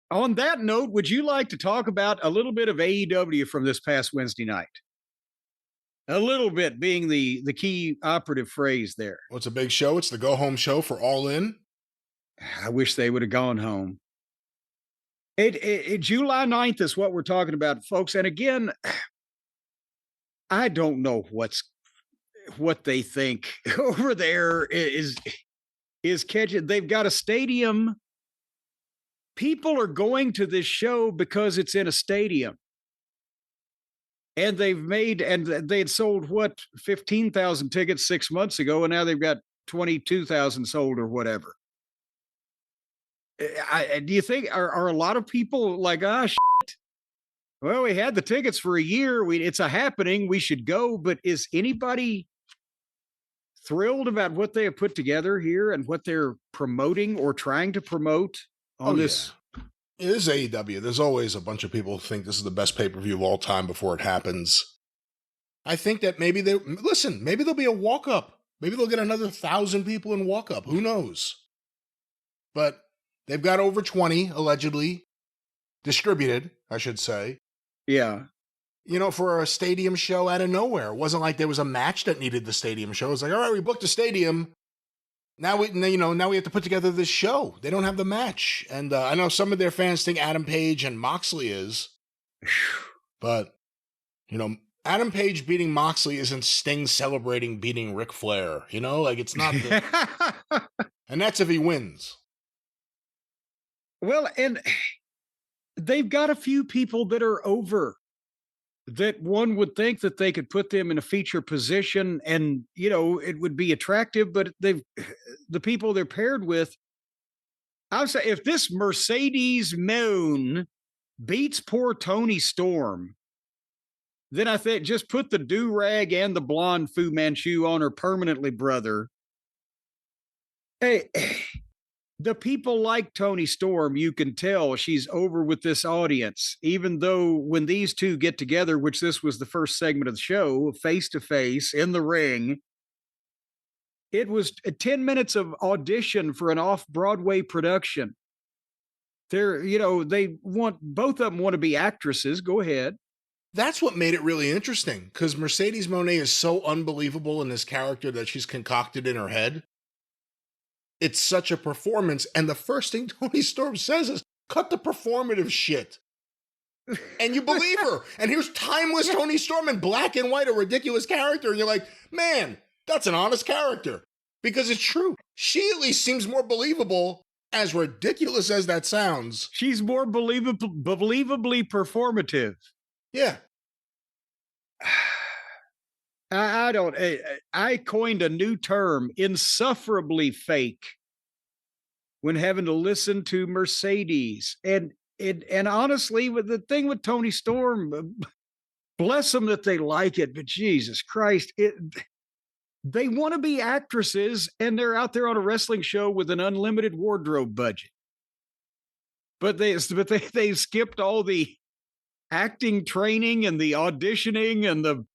On that note, would you like to talk about a little bit of AEW from this past Wednesday night? A little bit being the key operative phrase there. Well, it's a big show. It's the go-home show for All In. I wish they would have gone home. July 9th is what we're talking about, folks. And again, I don't know what they think over there is catching. They've got a stadium. People are going to this show because it's in a stadium. And they had sold 15,000 tickets 6 months ago, and now they've got 22,000 sold or whatever. Do you think are a lot of people like, shit, well, we had the tickets for a year. It's a happening. We should go. But is anybody thrilled about what they have put together here and what they're promoting or trying to promote on this? Yeah. It is AEW. There's always a bunch of people who think this is the best pay-per-view of all time before it happens. I think that maybe there'll be a walk-up. Maybe they'll get another 1,000 people in walk-up. Who knows? But they've got over 20, allegedly, distributed, I should say. Yeah. You know, for a stadium show out of nowhere. It wasn't like there was a match that needed the stadium show. It's like, all right, we booked a stadium. Now we have to put together this show. They don't have the match. And I know some of their fans think Adam Page and Moxley is. But, Adam Page beating Moxley isn't Sting celebrating beating Ric Flair. It's not. And that's if he wins. Well, and they've got a few people that are over that one would think that they could put them in a feature position and, it would be attractive, but the people they're paired with, I would say if this Mercedes Moon beats poor Tony Storm, then I think just put the do-rag and the blonde Fu Manchu on her permanently, brother. Hey, the people like Tony Storm, you can tell she's over with this audience, even though when these two get together, which this was the first segment of the show, face-to-face in the ring, it was 10 minutes of audition for an off-Broadway production. Both of them want to be actresses. Go ahead. That's what made it really interesting, because Mercedes Moné is so unbelievable in this character that she's concocted in her head. It's such a performance, and the first thing Tony Storm says is, cut the performative shit. And you believe her. And here's timeless Tony Storm in black and white, a ridiculous character, and you're like, man, that's an honest character. Because it's true. She at least seems more believable, as ridiculous as that sounds. She's more believably performative. Yeah. I coined a new term, insufferably fake, when having to listen to Mercedes. And honestly, with the thing with Tony Storm, bless them that they like it, but Jesus Christ, they want to be actresses and they're out there on a wrestling show with an unlimited wardrobe budget. But they skipped all the acting training and the auditioning and the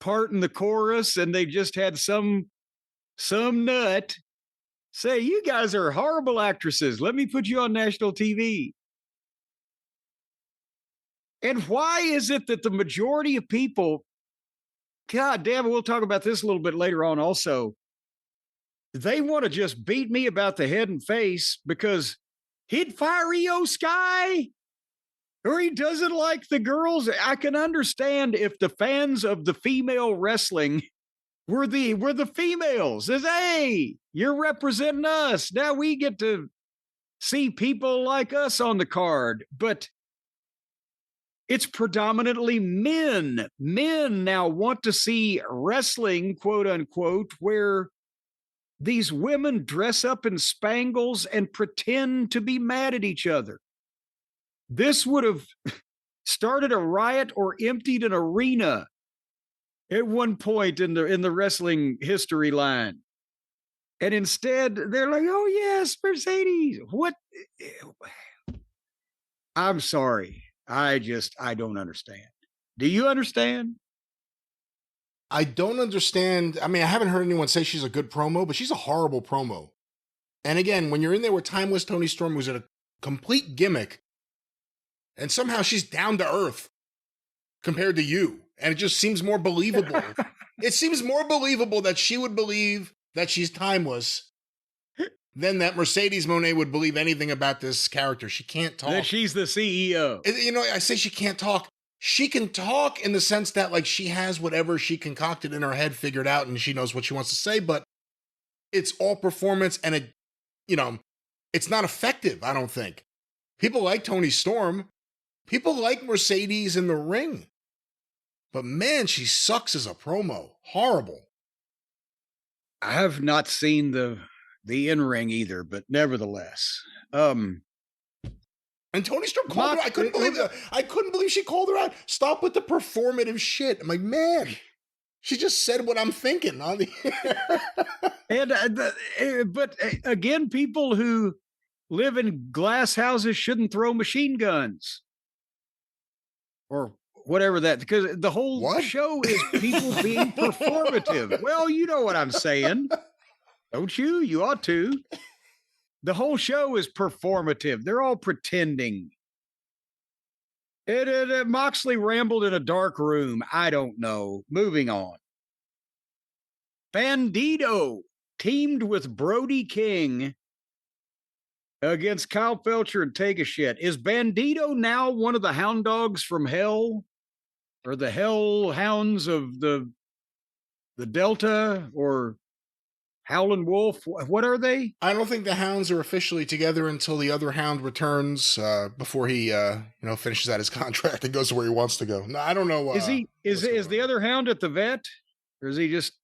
part in the chorus, and they just had some nut say, you guys are horrible actresses. Let me put you on national TV. And why is it that the majority of people, God damn it, we'll talk about this a little bit later on also, they want to just beat me about the head and face because he'd fire Io Sky? Or he doesn't like the girls. I can understand if the fans of the female wrestling were the females. Says, hey, you're representing us. Now we get to see people like us on the card. But it's predominantly men. Men now want to see wrestling, quote unquote, where these women dress up in spangles and pretend to be mad at each other. This would have started a riot or emptied an arena at one point in the wrestling history line. And instead, they're like, oh, yes, Mercedes. What? I'm sorry. I don't understand. Do you understand? I don't understand. I mean, I haven't heard anyone say she's a good promo, but she's a horrible promo. And again, when you're in there with timeless Tony Storm, who's in a complete gimmick, And somehow she's down to earth compared to you. And it just seems more believable. It seems more believable that she would believe that she's timeless than that Mercedes Moné would believe anything about this character. She can't talk. That she's the CEO. You know, I say she can't talk. She can talk in the sense that, like, she has whatever she concocted in her head figured out and she knows what she wants to say, but it's all performance and it, you know, it's not effective, I don't think. People like Toni Storm. People like Mercedes in the ring. But man, she sucks as a promo. Horrible. I have not seen the in-ring either, but nevertheless. And Toni Storm called her. I couldn't believe that. I couldn't believe she called her out. Stop with the performative shit. I'm like, man, she just said what I'm thinking on the And but again, people who live in glass houses shouldn't throw machine guns or whatever that, because the whole show is people being performative. Well, you know what I'm saying, don't you? You ought to. The whole show is performative. They're all pretending. Moxley rambled in a dark room. I don't know. Moving on. Bandito teamed with Brody King against Kyle Felcher and Take a Shit. Is Bandito now one of the hound dogs from hell? Or the hell hounds of the Delta? Or Howlin' Wolf? What are they? I don't think the hounds are officially together until the other hound returns before he finishes out his contract and goes to where he wants to go. No, I don't know. Is the other hound at the vet? Or is he just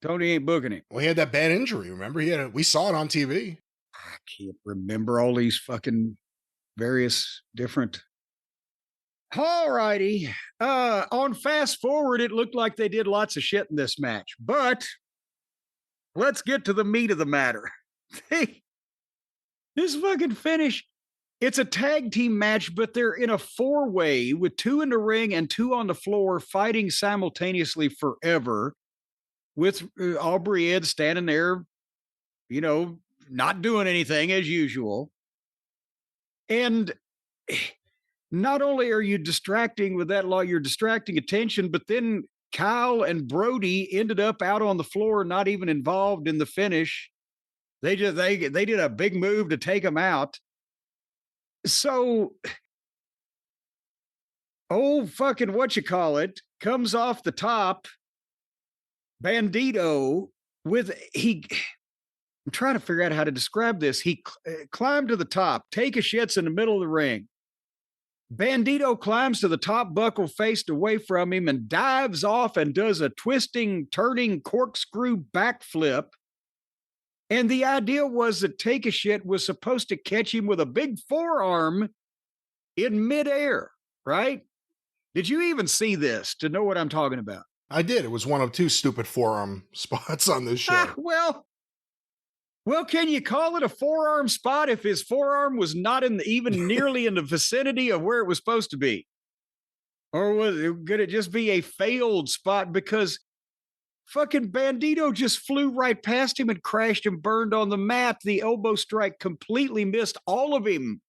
Tony ain't booking him? Well, he had that bad injury, remember? We saw it on TV. I can't remember all these fucking various different. All righty. On fast forward, it looked like they did lots of shit in this match, but let's get to the meat of the matter. This fucking finish, it's a tag team match, but they're in a 4-way with 2 in the ring and 2 on the floor fighting simultaneously forever with Aubrey Ed standing there, you know, not doing anything as usual. And not only are you distracting with that law, you're distracting attention, but then Kyle and Brody ended up out on the floor, not even involved in the finish. They did a big move to take them out. So, fucking whatchamacallit comes off the top. Bandito I'm trying to figure out how to describe this. He climbed to the top, Take a Shit's in the middle of the ring. Bandito climbs to the top buckle faced away from him and dives off and does a twisting, turning corkscrew backflip. And the idea was that Take a Shit was supposed to catch him with a big forearm in midair, right? Did you even see this to know what I'm talking about? I did. It was one of 2 stupid forearm spots on this show. Well, can you call it a forearm spot if his forearm was not even nearly in the vicinity of where it was supposed to be? Or could it just be a failed spot because fucking Bandito just flew right past him and crashed and burned on the mat? The elbow strike completely missed all of him.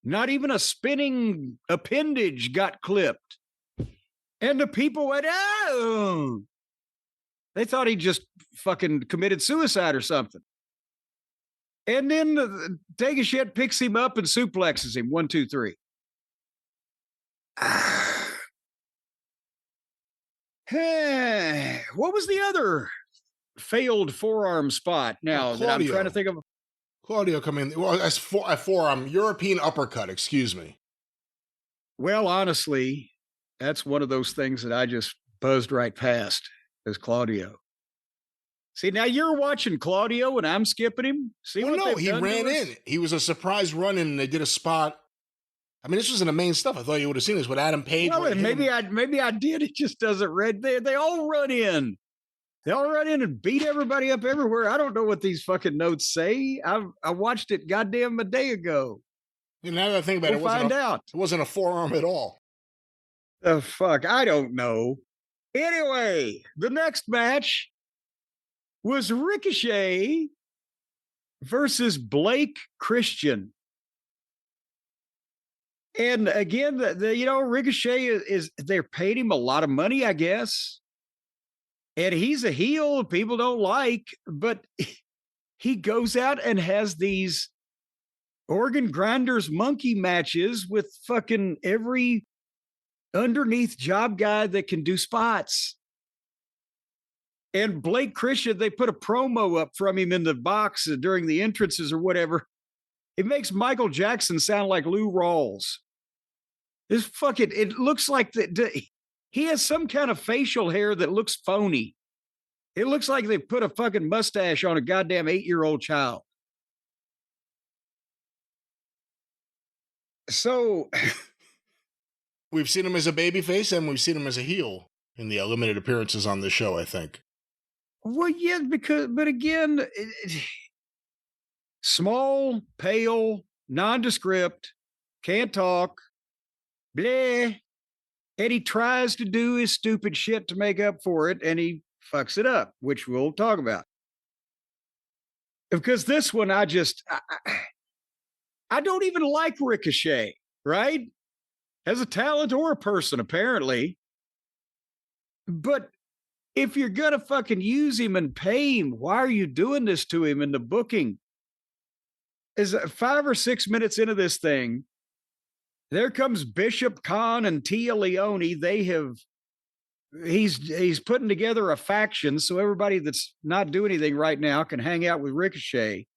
Not even a spinning appendage got clipped. And the people went, oh! They thought he just fucking committed suicide or something. And then Take a Shit picks him up and suplexes him. 1, 2, 3. What was the other failed forearm spot now that I'm trying to think of? Claudio coming in. Well, as a forearm, European uppercut, excuse me. Well, honestly, that's one of those things that I just buzzed right past as Claudio. See, now you're watching Claudio and I'm skipping him. See, he ran in. He was a surprise run in and they did a spot. I mean, this was in the main stuff. I thought you would have seen this with Adam Page. Well, maybe I did. It just doesn't read there. They all run in. They all run in and beat everybody up everywhere. I don't know what these fucking notes say. I watched it goddamn a day ago. Now that I think about it, it wasn't a forearm at all. The fuck? I don't know. Anyway, the next match was Ricochet versus Blake Christian. And again, Ricochet is they're paid him a lot of money, I guess. And he's a heel people don't like, but he goes out and has these organ grinders monkey matches with fucking every underneath job guy that can do spots. And Blake Christian, they put a promo up from him in the box during the entrances or whatever. It makes Michael Jackson sound like Lou Rawls. It looks like he has some kind of facial hair that looks phony. It looks like they put a fucking mustache on a goddamn 8-year-old child. So we've seen him as a babyface and we've seen him as a heel in the limited appearances on this show, I think. Well, yeah, but again, small, pale, nondescript, can't talk, bleh. And he tries to do his stupid shit to make up for it, and he fucks it up, which we'll talk about. Because this one, I don't even like Ricochet, right? As a talent or a person, apparently. But if you're going to fucking use him and pay him, why are you doing this to him in the booking? Is 5 or 6 minutes into this thing, there comes Bishop Khan and Tia Leone. He's putting together a faction so everybody that's not doing anything right now can hang out with Ricochet.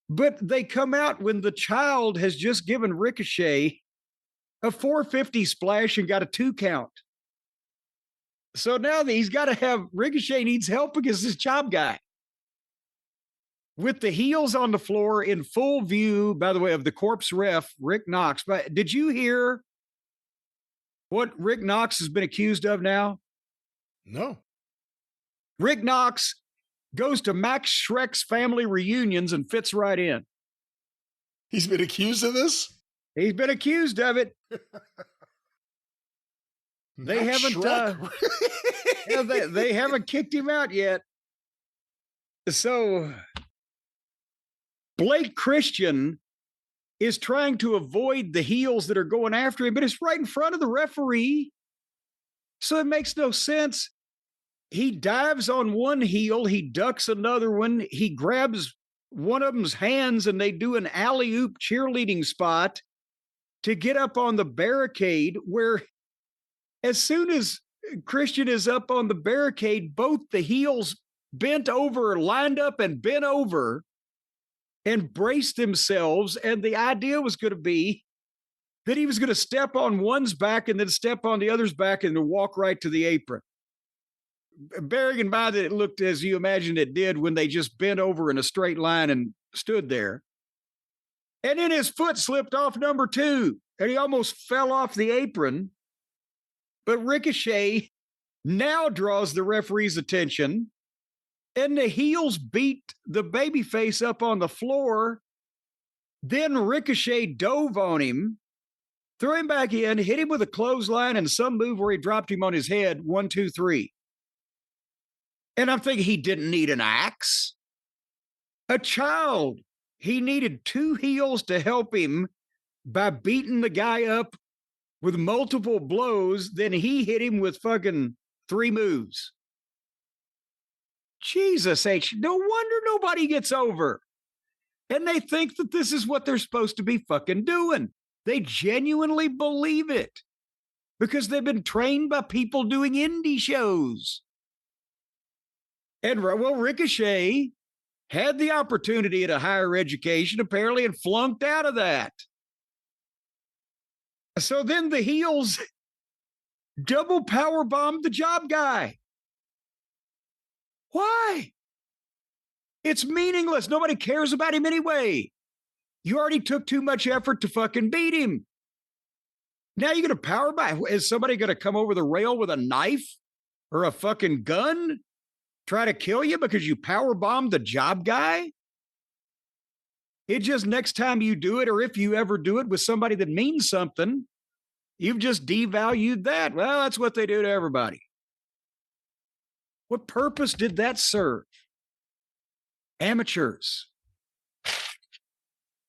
But they come out when the child has just given Ricochet a 450 splash and got a 2 count. So now he's got to have Ricochet needs help against this job guy. With the heels on the floor in full view, by the way, of the corpse ref, Rick Knox. But did you hear what Rick Knox has been accused of now? No. Rick Knox goes to Max Schreck's family reunions and fits right in. He's been accused of this? He's been accused of it. They haven't kicked him out yet. So Blake Christian is trying to avoid the heels that are going after him, but it's right in front of the referee. So it makes no sense. He dives on one heel, he ducks another one, he grabs one of them's hands, and they do an alley-oop cheerleading spot to get up on the barricade, where as soon as Christian is up on the barricade, both the heels bent over, lined up and bent over and braced themselves. And the idea was going to be that he was going to step on one's back and then step on the other's back and then walk right to the apron. Bearing in mind that it looked as you imagined it did when they just bent over in a straight line and stood there. And then his foot slipped off number 2 and he almost fell off the apron. But Ricochet now draws the referee's attention, and the heels beat the babyface up on the floor. Then Ricochet dove on him, threw him back in, hit him with a clothesline and some move where he dropped him on his head. 1, 2, 3. And I'm thinking he didn't need an axe. A child. He needed 2 heels to help him by beating the guy up with multiple blows. Then he hit him with fucking 3 moves. Jesus H. No wonder nobody gets over. And they think that this is what they're supposed to be fucking doing. They genuinely believe it because they've been trained by people doing indie shows. And well, Ricochet had the opportunity at a higher education, apparently, and flunked out of that. So then the heels double power bombed the job guy. Why? It's meaningless. Nobody cares about him anyway. You already took too much effort to fucking beat him. Now you're going to power bomb. Is somebody going to come over the rail with a knife or a fucking gun? Try to kill you because you power bombed the job guy? It just next time you do it, or if you ever do it with somebody that means something, you've just devalued that. Well, that's what they do to everybody. What purpose did that serve? Amateurs.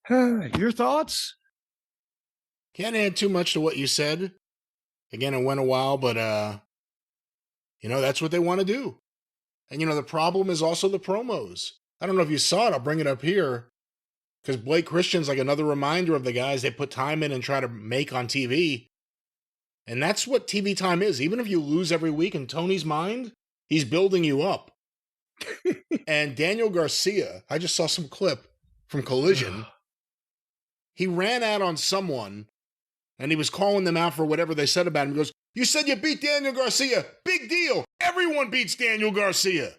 Your thoughts? Can't add too much to what you said. Again, it went a while, but that's what they want to do. And the problem is also the promos. I don't know if you saw it. I'll bring it up here because Blake Christian's like another reminder of the guys they put time in and try to make on TV. And that's what TV time is. Even if you lose every week in Tony's mind, he's building you up. And Daniel Garcia, I just saw some clip from Collision. He ran out on someone and he was calling them out for whatever they said about him. He goes, "You said you beat Daniel Garcia. Big deal. Everyone beats Daniel Garcia."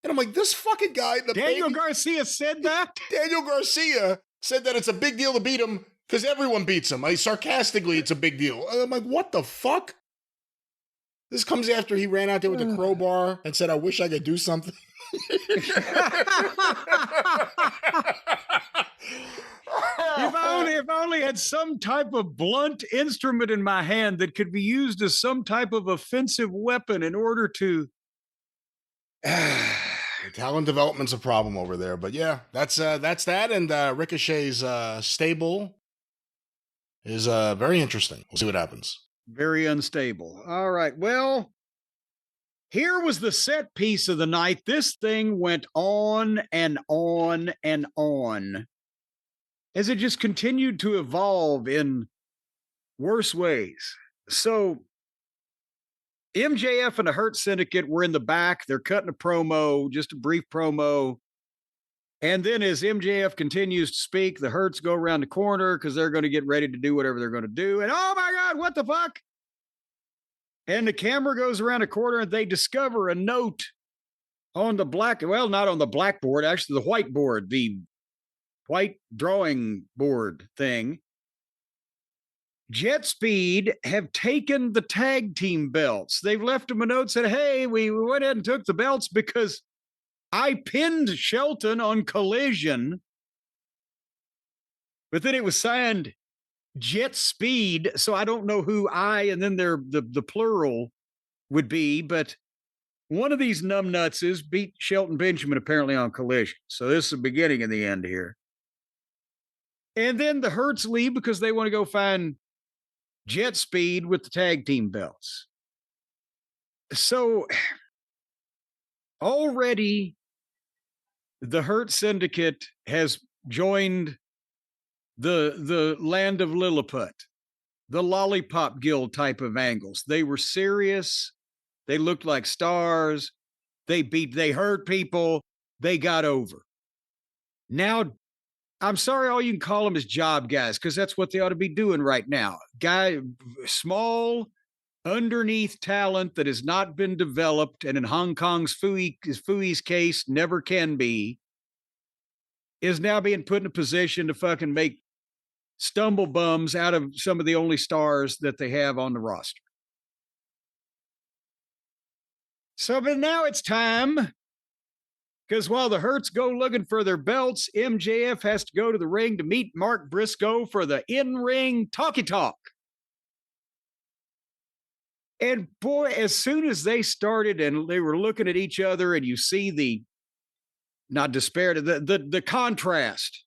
And I'm like, this fucking guy. Daniel Garcia said that? Daniel Garcia said that it's a big deal to beat him because everyone beats him. Sarcastically, it's a big deal. And I'm like, what the fuck? This comes after he ran out there with the crowbar and said, "I wish I could do something." If I only had some type of blunt instrument in my hand that could be used as some type of offensive weapon in order to. Talent development's a problem over there, but yeah, that's that. And Ricochet's stable is very interesting. We'll see what happens. Very unstable. All right. Well, here was the set piece of the night. This thing went on and on and on as it just continued to evolve in worse ways. So MJF and the Hurt Syndicate were in the back. They're cutting a promo, just a brief promo. And then as MJF continues to speak, the Hurts go around the corner because they're going to get ready to do whatever they're going to do. And oh my God, what the fuck? And the camera goes around the corner and they discover a note on the not on the blackboard, actually the whiteboard, the white drawing board thing. Jet Speed have taken the tag team belts. They've left them a note, said, "Hey, we went ahead and took the belts because I pinned Shelton on Collision." But then it was signed Jet Speed, so I don't know who I and then the plural would be, but one of these numbnutses beat Shelton Benjamin apparently on Collision. So this is the beginning and the end here. And then the Hurts leave because they want to go find Jet Speed with the tag team belts. So already the Hurt Syndicate has joined the land of Lilliput, the Lollipop Guild type of angles. They were serious. They looked like stars. They hurt people. They got over. Now, I'm sorry, all you can call them is job guys, because that's what they ought to be doing right now. Small, underneath talent that has not been developed, and in Hong Kong's Fui's case, never can be, is now being put in a position to fucking make stumble bums out of some of the only stars that they have on the roster. So, but now it's time, because while the Hurts go looking for their belts, MJF has to go to the ring to meet Mark Briscoe for the in-ring talkie talk. And boy, as soon as they started and they were looking at each other, and you see the contrast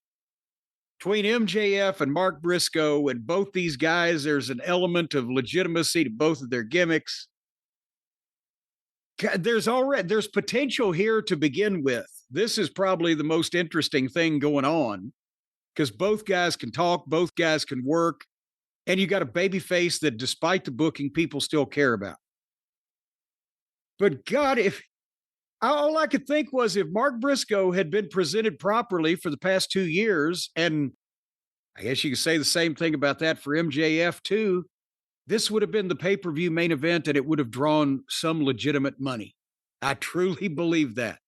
between MJF and Mark Briscoe and both these guys, there's an element of legitimacy to both of their gimmicks. There's potential here to begin with. This is probably the most interesting thing going on because both guys can talk, both guys can work, and you got a baby face that despite the booking, people still care about. But God, all I could think was if Mark Briscoe had been presented properly for the past 2 years, and I guess you could say the same thing about that for MJF too, this would have been the pay-per-view main event and it would have drawn some legitimate money. I truly believe that.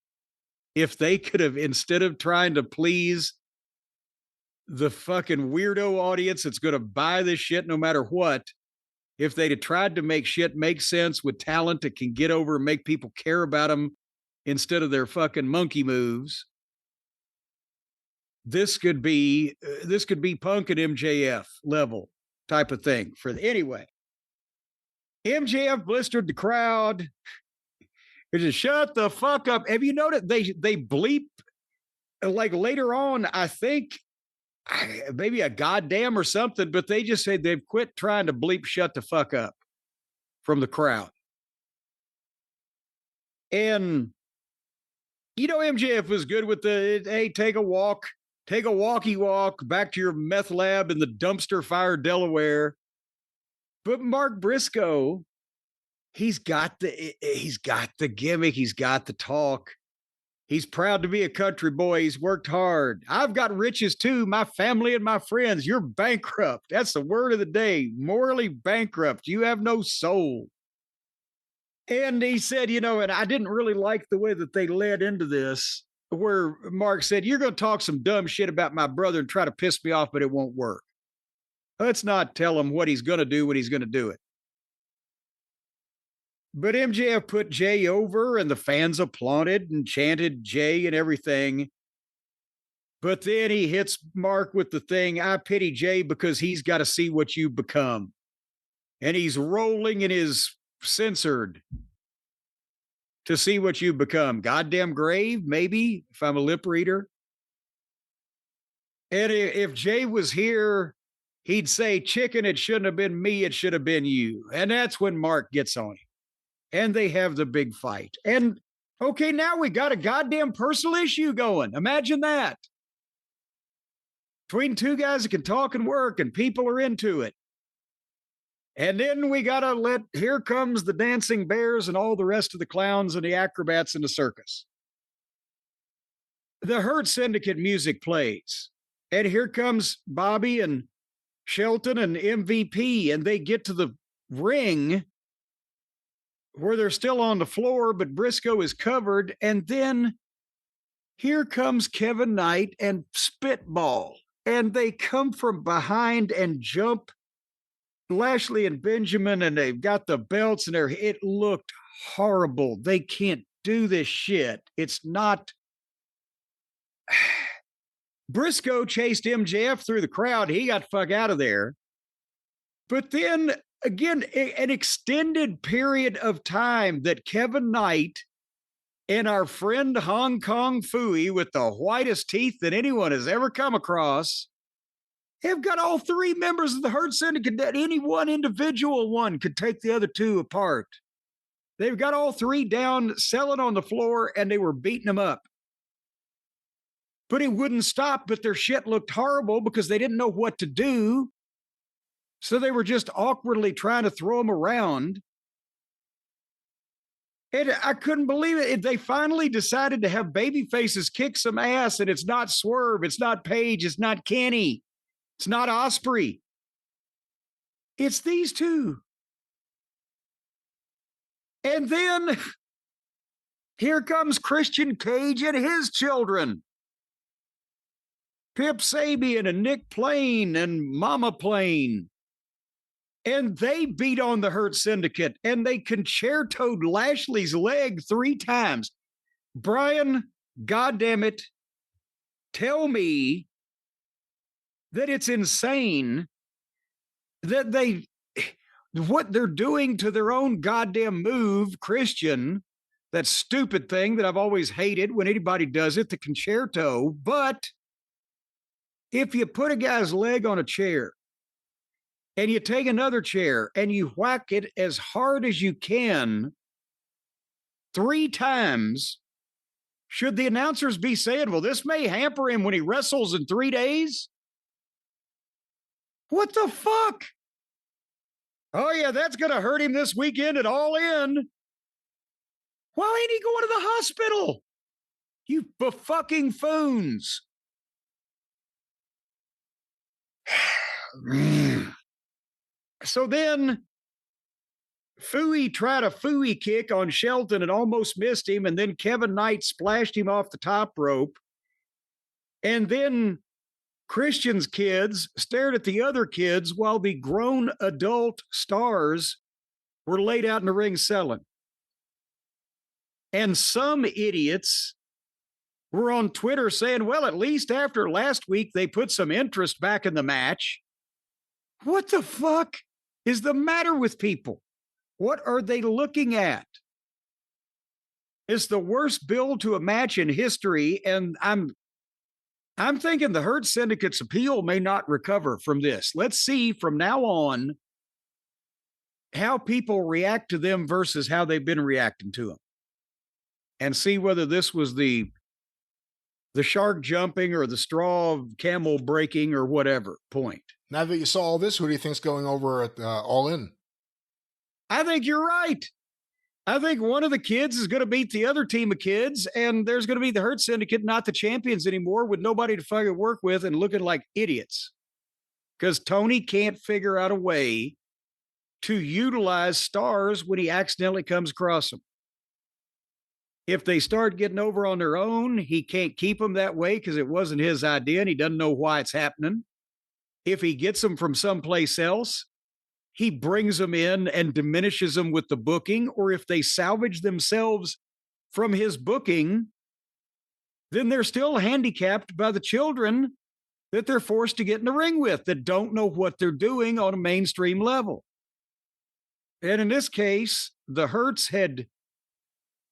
If they could have, instead of trying to please the fucking weirdo audience that's going to buy this shit no matter what, if they'd have tried to make shit make sense with talent that can get over and make people care about them instead of their fucking monkey moves, this could be Punk and MJF level type of thing. Anyway, MJF blistered the crowd. It just shut the fuck up. Have you noticed they bleep like later on? I think maybe a goddamn or something, but they just say they've quit trying to bleep shut the fuck up from the crowd. And, MJF was good with hey, take a walkie walk back to your meth lab in the dumpster fire, Delaware. But Mark Briscoe, he's got the gimmick, he's got the talk. He's proud to be a country boy. He's worked hard. I've got riches too, my family and my friends. You're bankrupt. That's the word of the day. Morally bankrupt. You have no soul. And he said, and I didn't really like the way that they led into this, where Mark said, you're going to talk some dumb shit about my brother and try to piss me off, but it won't work. Let's not tell him what he's going to do when he's going to do it. But MJF put Jay over and the fans applauded and chanted Jay and everything. But then he hits Mark with the thing, I pity Jay because he's got to see what you become. And he's rolling in his censored to see what you become. Goddamn grave, maybe, if I'm a lip reader. And if Jay was here, he'd say, chicken, it shouldn't have been me, it should have been you. And that's when Mark gets on him. And they have the big fight. And okay, now we got a goddamn personal issue going. Imagine that. Between two guys that can talk and work and people are into it. And then we got to here comes the dancing bears and all the rest of the clowns and the acrobats in the circus. The Hurt Syndicate music plays. And here comes Bobby and Shelton and MVP. And they get to the ring where they're still on the floor, but Briscoe is covered. And then here comes Kevin Knight and Spitball. And they come from behind and jump Lashley and Benjamin, and they've got the belts, and it looked horrible. They can't do this shit. It's not. Briscoe chased MJF through the crowd. He got the fuck out of there. But then again, an extended period of time that Kevin Knight and our friend Hong Kong Phooey with the whitest teeth that anyone has ever come across have got all three members of the Hurt Syndicate that any one individual one could take the other two apart. They've got all three down, selling on the floor, and they were beating them up. But it wouldn't stop, but their shit looked horrible because they didn't know what to do. So they were just awkwardly trying to throw them around. And I couldn't believe it. They finally decided to have baby faces kick some ass, and it's not Swerve, it's not Paige, it's not Kenny, it's not Osprey. It's these two. And then here comes Christian Cage and his children. Pip Sabian and Nick Plain and Mama Plain. And they beat on the Hurt Syndicate, and they concertoed Lashley's leg 3 times. Brian, goddammit, tell me that it's insane that what they're doing to their own goddamn move, Christian, that stupid thing that I've always hated when anybody does it, the concerto. But if you put a guy's leg on a chair, and you take another chair and you whack it as hard as you can 3 times, should the announcers be saying, well, this may hamper him when he wrestles in 3 days? What the fuck? Oh, yeah, that's going to hurt him this weekend at All In. Why ain't he going to the hospital? You fucking foons. So then Phooey tried a Phooey kick on Shelton and almost missed him. And then Kevin Knight splashed him off the top rope. And then Christian's kids stared at the other kids while the grown adult stars were laid out in the ring selling. And some idiots were on Twitter saying, well, at least after last week, they put some interest back in the match. What the fuck is the matter with people? What are they looking at? It's the worst build to a match in history, and I'm thinking the Hurt Syndicate's appeal may not recover from this. Let's see from now on how people react to them versus how they've been reacting to them, and see whether this was the shark jumping or the straw camel breaking or whatever point. Now that you saw all this, who do you think's going over at All In? I think you're right. I think one of the kids is going to beat the other team of kids, and there's going to be the Hurt Syndicate, not the champions anymore, with nobody to fucking work with and looking like idiots. Because Tony can't figure out a way to utilize stars when he accidentally comes across them. If they start getting over on their own, he can't keep them that way because it wasn't his idea and he doesn't know why it's happening. If he gets them from someplace else, he brings them in and diminishes them with the booking. Or if they salvage themselves from his booking, then they're still handicapped by the children that they're forced to get in the ring with that don't know what they're doing on a mainstream level. And in this case, the Hurts had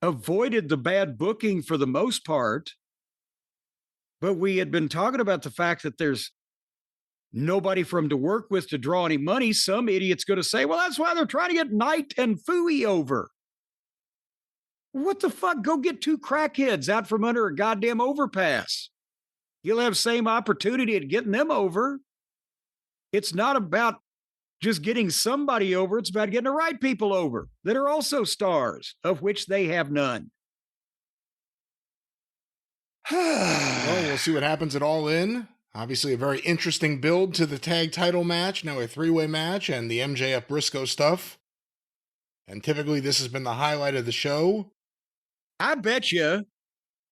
avoided the bad booking for the most part, but we had been talking about the fact that there's nobody for him to work with to draw any money. Some idiot's going to say, well, that's why they're trying to get Knight and Fooey over. What the fuck? Go get two crackheads out from under a goddamn overpass. You'll have same opportunity at getting them over. It's not about just getting somebody over. It's about getting the right people over that are also stars, of which they have none. Well, we'll see what happens at All In. Obviously, a very interesting build to the tag title match, now a three-way match, and the MJF Briscoe stuff. And typically, this has been the highlight of the show. I bet you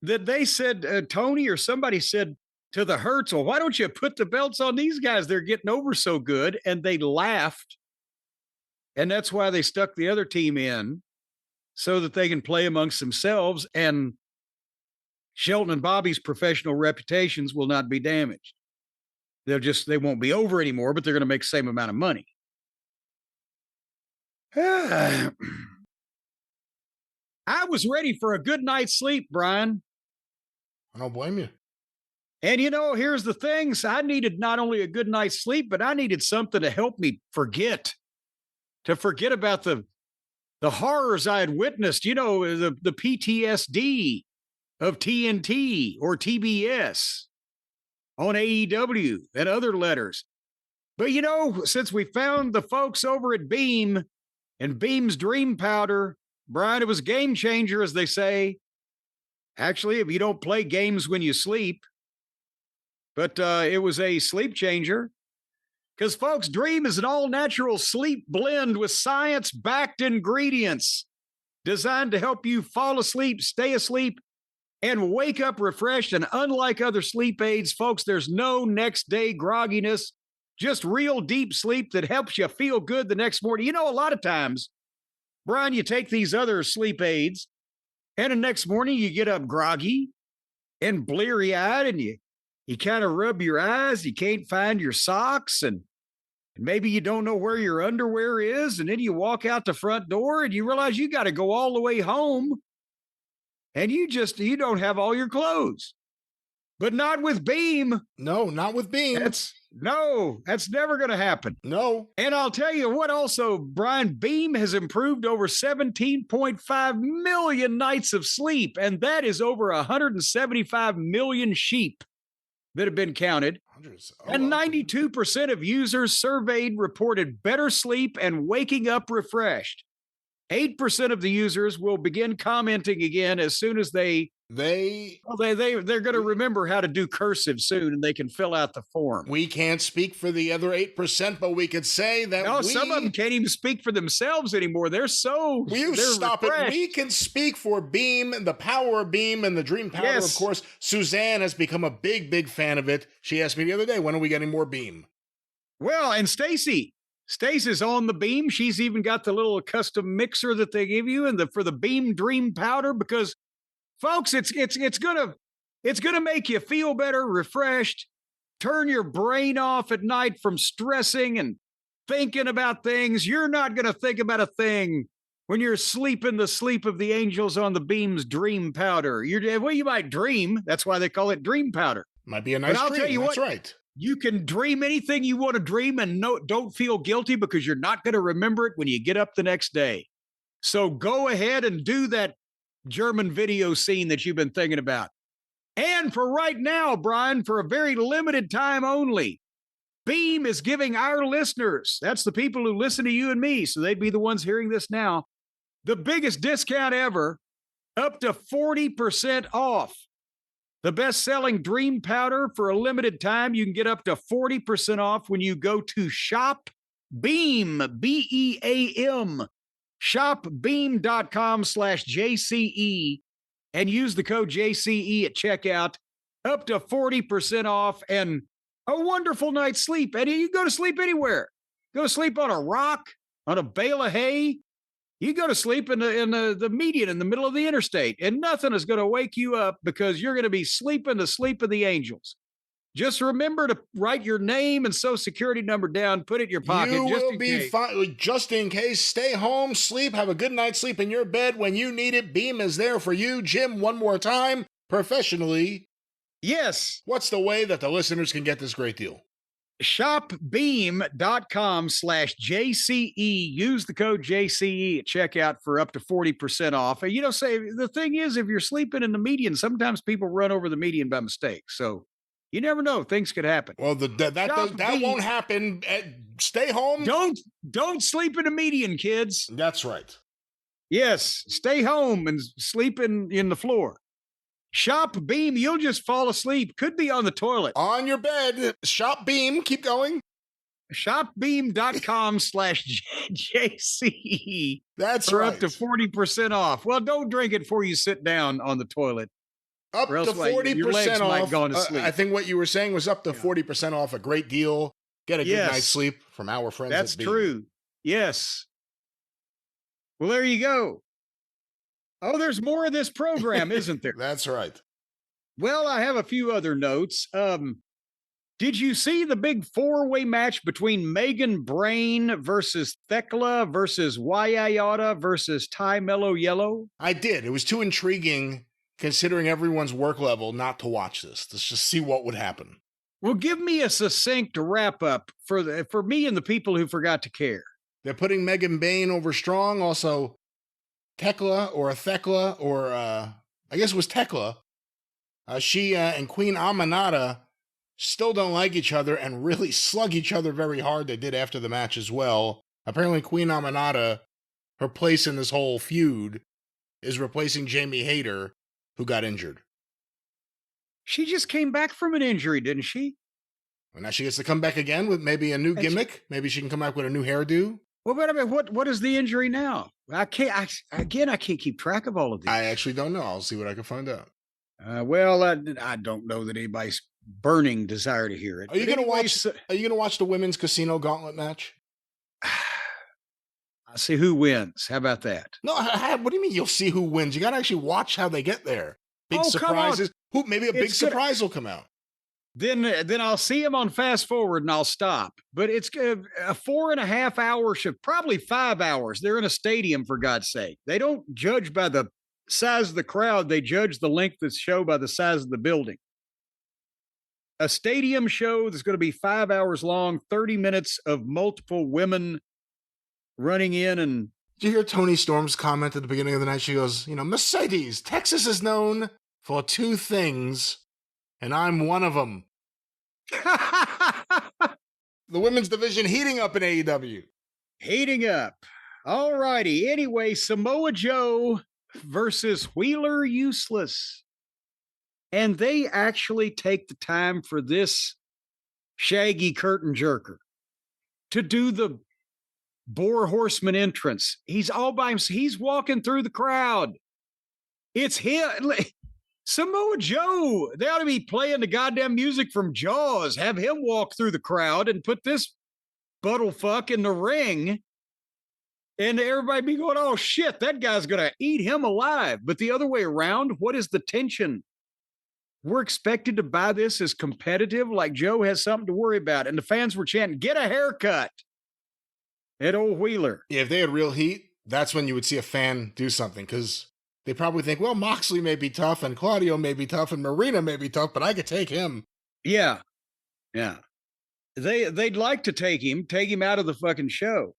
that they said, Tony or somebody said to the Hurts, well, why don't you put the belts on these guys? They're getting over so good. And they laughed. And that's why they stuck the other team in so that they can play amongst themselves. And Shelton and Bobby's professional reputations will not be damaged. They won't be over anymore, but they're going to make the same amount of money. I was ready for a good night's sleep, Brian. I don't blame you. And here's the things. I needed not only a good night's sleep, but I needed something to help me forget about the horrors I had witnessed, the PTSD of TNT or TBS on AEW and other letters. But, since we found the folks over at Beam and Beam's Dream Powder, Brian, it was a game changer, as they say. Actually, if you don't play games when you sleep, but it was a sleep changer. Because, folks, Dream is an all-natural sleep blend with science-backed ingredients designed to help you fall asleep, stay asleep, and wake up refreshed. And unlike other sleep aids, folks, there's no next day grogginess, just real deep sleep that helps you feel good the next morning. A lot of times, Brian, you take these other sleep aids, and the next morning you get up groggy and bleary-eyed, and you kind of rub your eyes, you can't find your socks, and maybe you don't know where your underwear is, and then you walk out the front door and you realize you got to go all the way home, and you don't have all your clothes. But not with Beam. No, not with Beam. That's never going to happen. No. And I'll tell you what also, Brian, Beam has improved over 17.5 million nights of sleep, and that is over 175 million sheep that have been counted. And 92% of users surveyed reported better sleep and waking up refreshed. 8% of the users will begin commenting again as soon as they're going to remember how to do cursive soon, and they can fill out the form. We can't speak for the other 8%, but we could say that some of them can't even speak for themselves anymore. They're stop refreshed. it. We can speak for Beam, the power of Beam, and the Dream Powder. Yes. Of course, Suzanne has become a big, big fan of it. She asked me the other day, when are we getting more Beam? Well, and Stacy's on the Beam. She's even got the little custom mixer that they give you for the Beam Dream Powder, because folks, it's gonna make you feel better, refreshed, turn your brain off at night from stressing and thinking about things. You're not gonna think about a thing when you're sleeping the sleep of the angels on the Beam's Dream Powder. You might dream. That's why they call it Dream Powder. Might be a But nice I'll dream. tell you That's what, right. you can dream anything you want to dream and don't feel guilty because you're not going to remember it when you get up the next day. So go ahead and do that German video scene that you've been thinking about. And for right now, Brian, for a very limited time only, Beam is giving our listeners, that's the people who listen to you and me, so they'd be the ones hearing this now, the biggest discount ever, up to 40% off. The best-selling Dream Powder, for a limited time, you can get up to 40% off when you go to Shop Beam, B-E-A-M, shopbeam.com/JCE, and use the code JCE at checkout, up to 40% off and a wonderful night's sleep. And you go to sleep anywhere. Go to sleep on a rock, on a bale of hay. You go to sleep in the median in the middle of the interstate, and nothing is going to wake you up because you're going to be sleeping the sleep of the angels. Just remember to write your name and social security number down, put it in your pocket. You will be fine. Just in case, stay home, sleep, have a good night's sleep in your bed. When you need it, Beam is there for you. Jim, one more time, professionally. Yes. What's the way that the listeners can get this great deal? Shopbeam.com/JCE. Use the code JCE at checkout for up to 40% off. You know, say the thing is, if you're sleeping in the median, sometimes people run over the median by mistake. So you never know. Things could happen. Well, that won't happen. Stay home. Don't sleep in the median, kids. That's right. Yes. Stay home and sleep in the floor. Shop Beam, you'll just fall asleep. Could be on the toilet. On your bed. Shop Beam. Keep going. Shopbeam.com/JCE. That's for right. up to 40% off. Well, don't drink it before you sit down on the toilet. Up to 40% off. Go to sleep. I think what you were saying was up to 40% off. A great deal. Get a good night's sleep from our friends. That's true. Yes. Well, there you go. Oh, there's more of this program, isn't there? That's right. Well, I have a few other notes. Did you see the big four-way match between Megan Brain versus Thecla versus Wayayata versus Ty Mellow Yellow? I did. It was too intriguing, considering everyone's work level, not to watch this. Let's just see what would happen. Well, give me a succinct wrap-up for me and the people who forgot to care. They're putting Megan Brain over strong. Also, Thecla, or I guess it was Thecla. She and Queen Aminata still don't like each other and really slug each other very hard. They did after the match as well. Apparently, Queen Aminata, her place in this whole feud is replacing Jamie Hayter, who got injured. She just came back from an injury, didn't she? And now she gets to come back again with maybe a new gimmick. Maybe she can come back with a new hairdo. Well, but I mean, what is the injury now? I can't keep track of all of these. I actually don't know. I'll see what I can find out. Well, I don't know that anybody's burning desire to hear it. Are you going to watch the women's casino gauntlet match? I'll see who wins. How about that? No, what do you mean you'll see who wins? You got to actually watch how they get there. Big surprises. Maybe a big surprise will come out. Then I'll see him on fast forward and I'll stop. But it's a 4.5 hour show, probably 5 hours. They're in a stadium, for God's sake. They don't judge by the size of the crowd. They judge the length of the show by the size of the building. A stadium show that's going to be 5 hours long, 30 minutes of multiple women running in. And did you hear Toni Storm's comment at the beginning of the night? She goes, Mercedes, Texas is known for two things, and I'm one of them. The women's division heating up in AEW. Heating up. All righty. Anyway, Samoa Joe versus Wheeler Useless. And they actually take the time for this shaggy curtain jerker to do the Boar Horseman entrance. He's all by himself. He's walking through the crowd. It's him. Samoa Joe. They ought to be playing the goddamn music from Jaws. Have him walk through the crowd and put this buttlefuck in the ring. And everybody be going, oh shit, that guy's going to eat him alive. But the other way around, what is the tension? We're expected to buy this as competitive, like Joe has something to worry about. And the fans were chanting, get a haircut at old Wheeler. Yeah, if they had real heat, that's when you would see a fan do something, because they probably think, well, Moxley may be tough and Claudio may be tough and Marina may be tough, but I could take him. Yeah. Yeah. They'd like to take him out of the fucking show.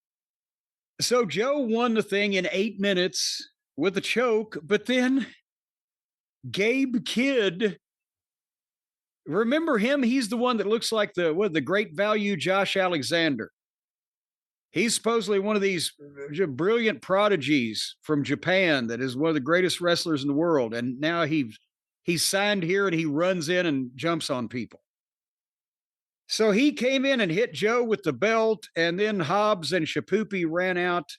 So Joe won the thing in 8 minutes with a choke, but then Gabe Kidd, remember him? He's the one that looks like the great value Josh Alexander. He's supposedly one of these brilliant prodigies from Japan that is one of the greatest wrestlers in the world. And now he's signed here and he runs in and jumps on people. So he came in and hit Joe with the belt, and then Hobbs and Shapoopy ran out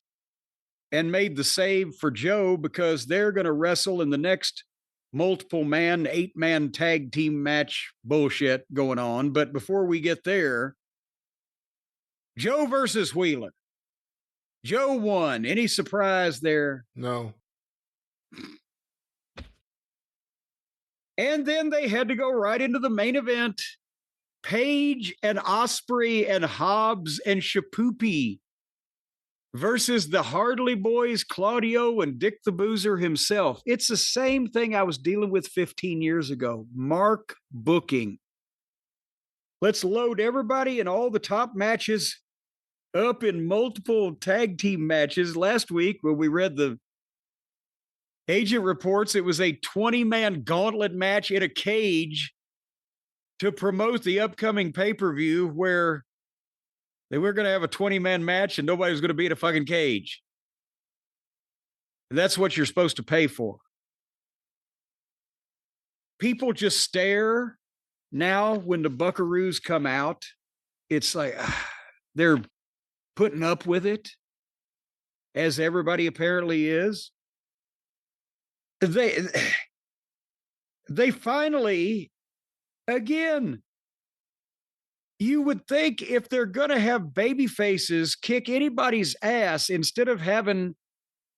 and made the save for Joe because they're going to wrestle in the next multiple man, 8-man tag team match bullshit going on. But before we get there, Joe versus Wheeler. Joe won. Any surprise there? No. And then they had to go right into the main event. Page and Osprey and Hobbs and Shapoopy versus the Hardley Boys, Claudio and Dick the Boozer himself. It's the same thing I was dealing with 15 years ago. Mark booking. Let's load everybody and all the top matches up in multiple tag team matches. Last week, when we read the agent reports, it was a 20-man gauntlet match in a cage to promote the upcoming pay-per-view where they were going to have a 20-man match and nobody was going to be in a fucking cage. And that's what you're supposed to pay for. People just stare now when the Buckaroos come out. It's like they're putting up with it, as everybody apparently is. They finally, again, you would think if they're going to have baby faces kick anybody's ass instead of having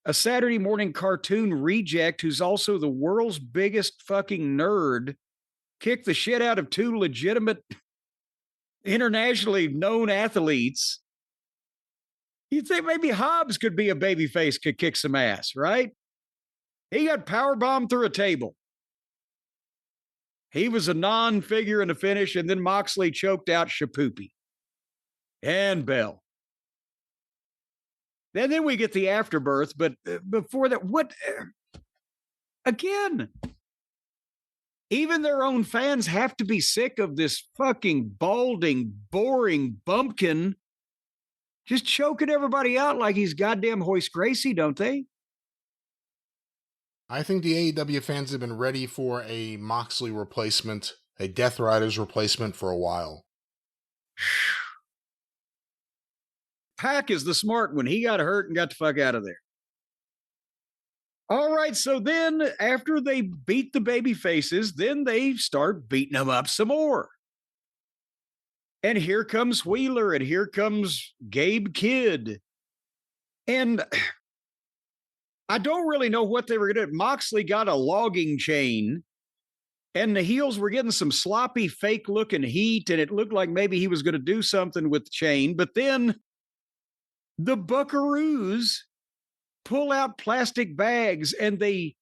a Saturday morning cartoon reject who's also the world's biggest fucking nerd kick the shit out of two legitimate, internationally known athletes, you'd think maybe Hobbs could be a baby face, could kick some ass, right? He got powerbombed through a table. He was a non-figure in the finish, and then Moxley choked out Shapoopy and Bell. And then we get the afterbirth, but before that, what? Again, even their own fans have to be sick of this fucking balding, boring bumpkin just choking everybody out like he's goddamn Hoist Gracie, don't they? I think the AEW fans have been ready for a Moxley replacement, a Death Riders replacement for a while. Pac is the smart one. He got hurt and got the fuck out of there. All right, so then after they beat the baby faces, then they start beating them up some more. And here comes Wheeler, and here comes Gabe Kidd. And I don't really know what they were going to do. Moxley got a logging chain, and the heels were getting some sloppy, fake-looking heat, and it looked like maybe he was going to do something with the chain. But then the Buckaroos pull out plastic bags, and they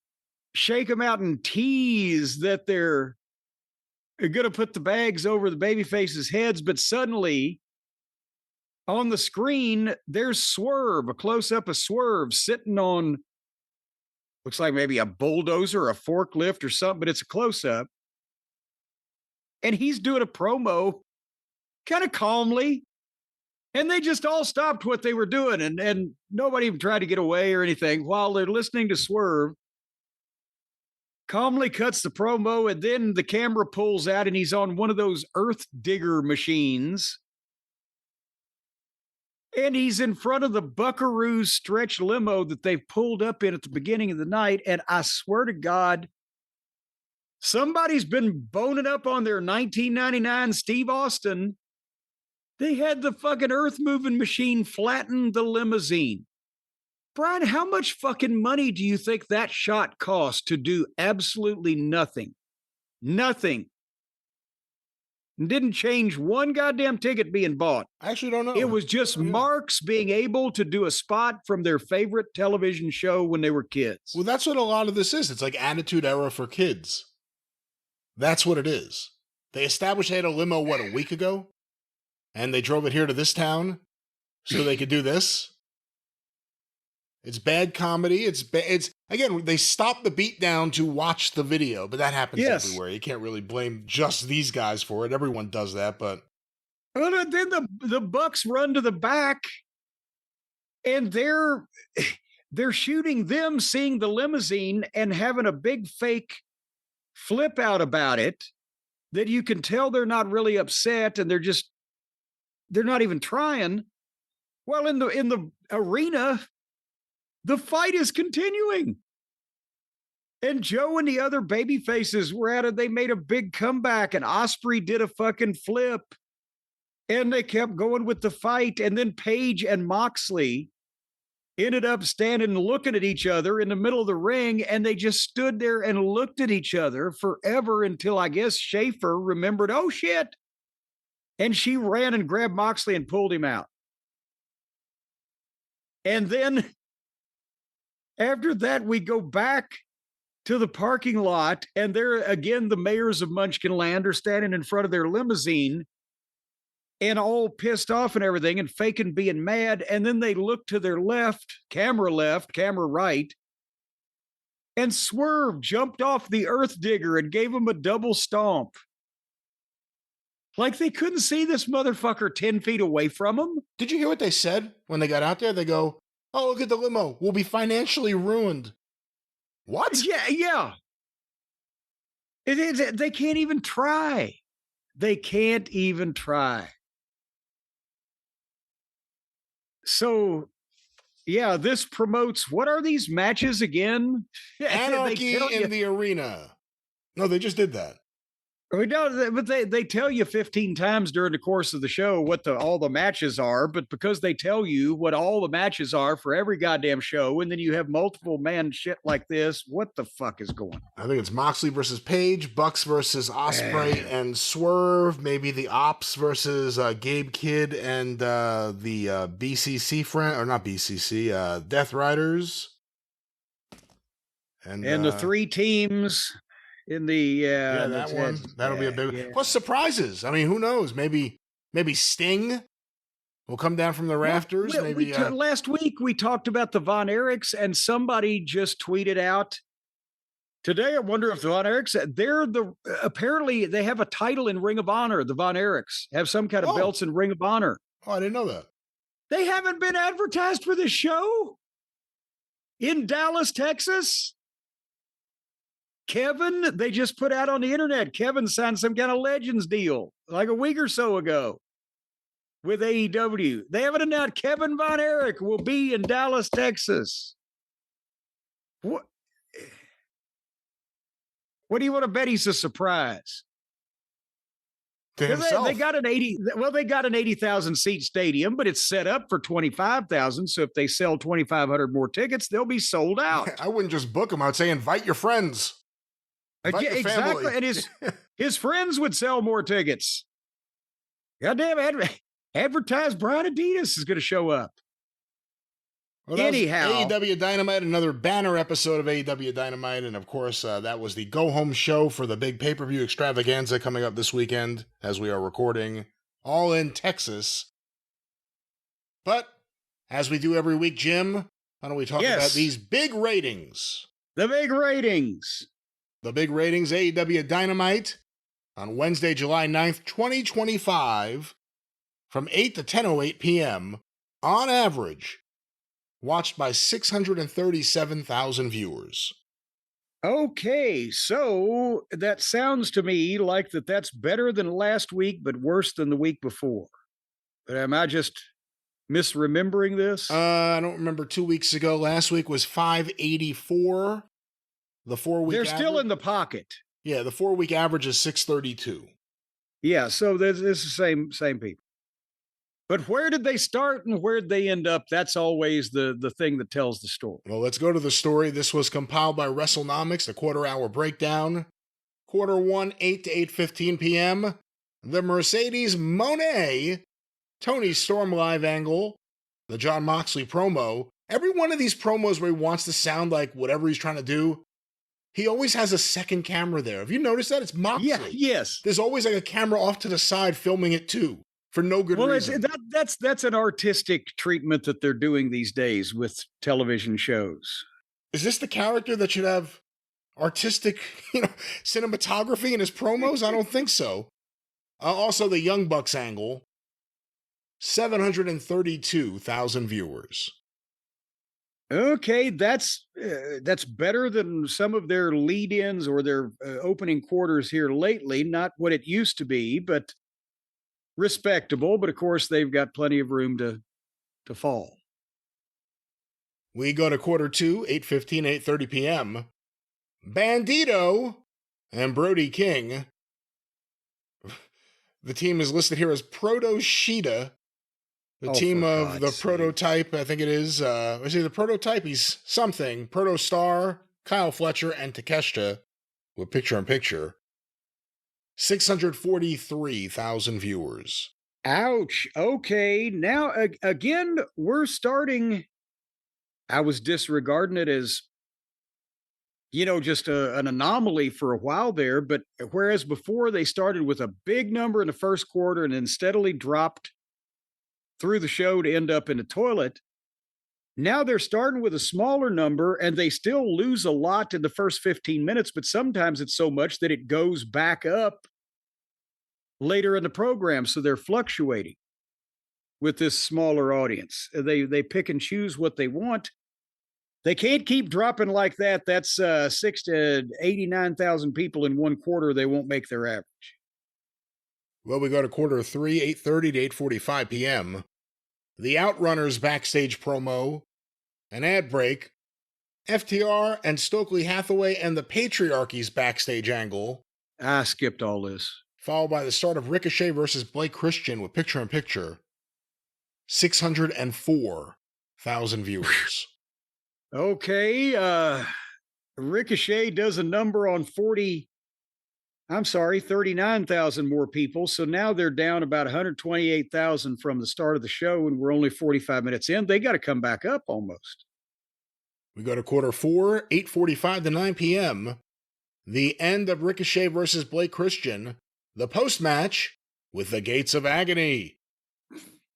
shake them out and tease that they're going to put the bags over the babyfaces' heads. But suddenly, on the screen, there's Swerve, a close-up of Swerve sitting on, looks like maybe a bulldozer, a forklift or something, but it's a close-up. And he's doing a promo kind of calmly. And they just all stopped what they were doing. And nobody even tried to get away or anything while they're listening to Swerve. Calmly cuts the promo, and then the camera pulls out, and he's on one of those earth digger machines. And he's in front of the Buckaroos stretch limo that they've pulled up in at the beginning of the night. And I swear to God, somebody's been boning up on their 1999 Steve Austin. They had the fucking earth moving machine flatten the limousine. Brian, how much fucking money do you think that shot cost to do absolutely nothing? Nothing. Didn't change one goddamn ticket being bought. I actually don't know. It was just marks being able to do a spot from their favorite television show when they were kids. Well, that's what a lot of this is. It's like Attitude Era for kids. That's what it is. They established they had a limo, what, a week ago? And they drove it here to this town so they could do this? It's bad comedy. It's again, they stopped the beatdown to watch the video, but that happens everywhere. You can't really blame just these guys for it. Everyone does that, but... Well, then the Bucks run to the back, and they're shooting them seeing the limousine and having a big fake flip out about it that you can tell they're not really upset, and they're not even trying. Well, in the arena, the fight is continuing. And Joe and the other baby faces were at it. They made a big comeback, and Osprey did a fucking flip. And they kept going with the fight. And then Paige and Moxley ended up standing and looking at each other in the middle of the ring. And they just stood there and looked at each other forever until I guess Schaefer remembered, oh shit. And she ran and grabbed Moxley and pulled him out. And then after that, we go back to the parking lot, and there again, the mayors of Munchkinland are standing in front of their limousine and all pissed off and everything and faking being mad. And then they look to their left, camera right, and Swerve jumped off the Earth Digger and gave him a double stomp. Like they couldn't see this motherfucker 10 feet away from them. Did you hear what they said when they got out there? They go, oh, look at the limo. We'll be financially ruined. What? Yeah. They can't even try. They can't even try. So, yeah, this promotes, what are these matches again? Anarchy in the arena. No, they just did that. But they tell you 15 times during the course of the show what all the matches are, but because they tell you what all the matches are for every goddamn show, and then you have multiple man shit like this, what the fuck is going on? I think it's Moxley versus Paige, Bucks versus Osprey and Swerve, maybe the Ops versus Gabe Kidd and the BCC friend, or not BCC, Death Riders. And the three teams... in the that one that'll be a big plus surprises. I mean, who knows? Maybe Sting will come down from the rafters. Last week we talked about the Von Erichs, and somebody just tweeted out today. I wonder if the Von Erichs, apparently they have a title in Ring of Honor. The Von Erichs have some kind of belts in Ring of Honor. Oh, I didn't know that. They haven't been advertised for this show in Dallas, Texas. Kevin, they just put out on the internet, Kevin signed some kind of Legends deal like a week or so ago with AEW. They haven't announced Kevin Von Erich will be in Dallas, Texas. What do you want to bet he's a surprise? To himself. They got an 80,000 seat stadium, but it's set up for 25,000. So if they sell 2,500 more tickets, they'll be sold out. I wouldn't just book them. I'd say invite your friends. Exactly. And his friends would sell more tickets. Goddamn, advertise Brian Adidas is going to show up. Well, anyhow, AEW Dynamite, another banner episode of AEW Dynamite. And of course, that was the go-home show for the big pay-per-view extravaganza coming up this weekend as we are recording, all in Texas. But as we do every week, Jim, why don't we talk about these big ratings? The big ratings. The big ratings, AEW Dynamite on Wednesday, July 9th, 2025, from 8 to 10:08 p.m., on average, watched by 637,000 viewers. Okay, so that sounds to me like that's better than last week, but worse than the week before. But am I just misremembering this? I don't remember 2 weeks ago. Last week was 584. The 4-week They're still in the pocket. Yeah, the 4-week average is 632. Yeah, so this is the same people. But where did they start and where did they end up? That's always the thing that tells the story. Well, let's go to the story. This was compiled by WrestleNomics, the quarter-hour breakdown. Quarter 1, 8 to 8:15 p.m. The Mercedes Moné, Tony Storm live angle, the Jon Moxley promo. Every one of these promos where he wants to sound like whatever he's trying to do, He always has a second camera there. Have you noticed that? It's Moxley. Yeah, yes. There's always like a camera off to the side filming it too for no good reason. That's an artistic treatment that they're doing these days with television shows. Is this the character that should have artistic, cinematography in his promos? I don't think so. Also, the Young Bucks angle, 732,000 viewers. Okay, that's better than some of their lead-ins or their opening quarters here lately. Not what it used to be, but respectable. But of course, they've got plenty of room to fall. We go to quarter two, 8:15, 8:30 p.m. Bandito and Brody King. The team is listed here as Proto Sheeta. The team of the Prototype, I think it is. Is he the Prototype? He's something. Proto Star, Kyle Fletcher, and Takeshita with picture-in-picture. 643,000 viewers. Ouch. Okay. Now, again, we're starting. I was disregarding it as, just an anomaly for a while there. But whereas before they started with a big number in the first quarter and then steadily dropped through the show to end up in the toilet, now they're starting with a smaller number and they still lose a lot in the first 15 minutes. But sometimes it's so much that it goes back up later in the program. So they're fluctuating with this smaller audience. They pick and choose what they want. They can't keep dropping like that. That's 6 to 89,000 people in one quarter. They won't make their average. Well, we go to quarter three, 8:30 to 8:45 p.m. The Outrunners backstage promo, an ad break, FTR and Stokely Hathaway and the Patriarchy's backstage angle. I skipped all this. Followed by the start of Ricochet versus Blake Christian with picture-in-picture. 604,000 viewers. Okay, Ricochet does a number on 39,000 more people. So now they're down about 128,000 from the start of the show, and we're only 45 minutes in. They got to come back up almost. We go to quarter four, 8:45 to 9 p.m. The end of Ricochet versus Blake Christian. The post-match with the Gates of Agony.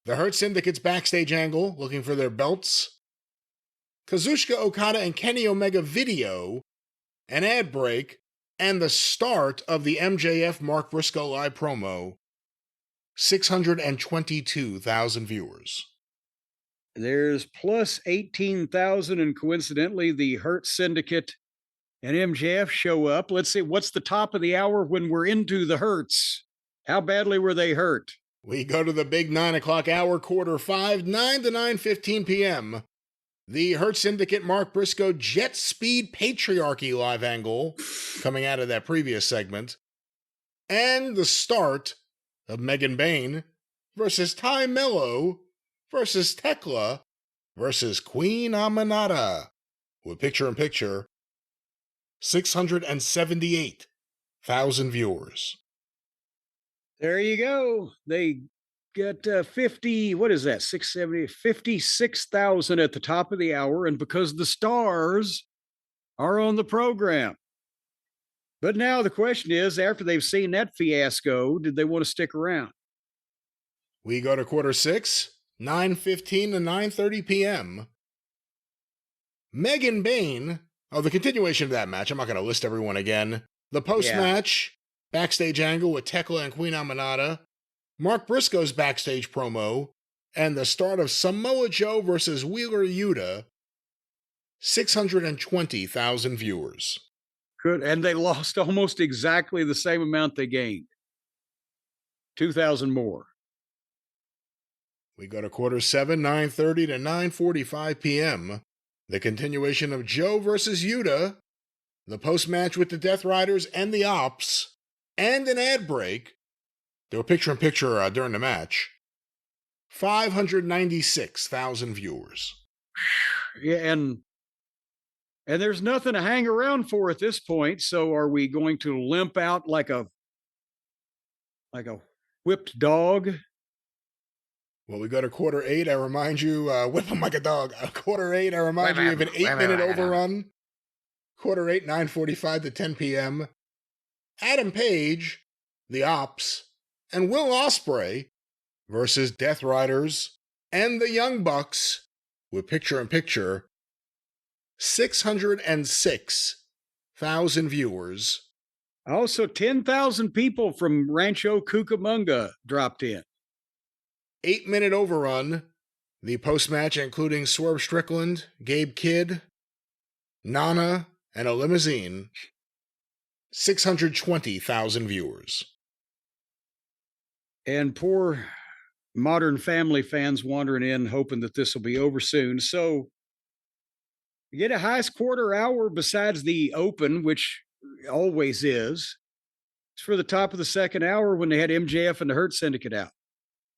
The Hurt Syndicate's backstage angle, looking for their belts. Kazuchika Okada and Kenny Omega video, an ad break, and the start of the MJF Mark Briscoe live promo. 622,000 viewers. There's plus 18,000, and coincidentally, the Hurt Syndicate and MJF show up. Let's see, what's the top of the hour when we're into the Hurts? How badly were they hurt? We go to the big 9 o'clock hour, quarter five, 9 to 9:15 p.m. The Hurt Syndicate Mark Briscoe Jet Speed Patriarchy live angle coming out of that previous segment. And the start of Megan Bayne versus Ty Mello versus Tekla versus Queen Aminata with picture-in-picture. 678,000 viewers. There you go. They got 50, what is that? 670, 56,000 at the top of the hour. And because the stars are on the program. But now the question is, after they've seen that fiasco, did they want to stick around? We go to quarter six, 9:15 to 9:30 p.m. Megan Bayne, the continuation of that match. I'm not going to list everyone again. The post-match, backstage angle with Tekla and Queen Aminata, Mark Briscoe's backstage promo, and the start of Samoa Joe versus Wheeler Yuta. 620,000 viewers. Good, and they lost almost exactly the same amount they gained. 2,000 more. We go to quarter seven, 9:30 to 9:45 p.m. The continuation of Joe versus Yuta, the post-match with the Death Riders and the Ops, and an ad break. They were picture-in-picture during the match. 596,000 viewers. Yeah, and there's nothing to hang around for at this point. So are we going to limp out like a whipped dog? Well, we go to quarter eight. I remind you, whip him like a dog. Quarter eight, I remind you of an 8-minute overrun. 8, 9:45 to 10 p.m. Adam Page, The Ops, and Will Ospreay versus Death Riders and the Young Bucks with picture-in-picture 606,000 viewers. Also, 10,000 people from Rancho Cucamonga dropped in. 8-minute overrun. The post-match including Swerve Strickland, Gabe Kidd, Nana, and a limousine. 620,000 viewers. And poor Modern Family fans wandering in hoping that this will be over soon. So you get a highest quarter hour besides the open, which always is. It's for the top of the second hour when they had MJF and the Hurt Syndicate out.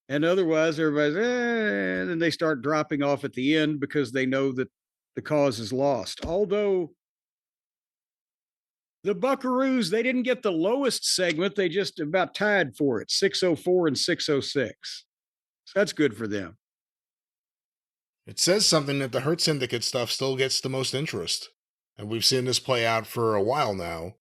And otherwise, everybody's, and then they start dropping off at the end because they know that the cause is lost. Although the Buckaroos, they didn't get the lowest segment. They just about tied for it, 604 and 606. So that's good for them. It says something that the Hurt Syndicate stuff still gets the most interest. And we've seen this play out for a while now.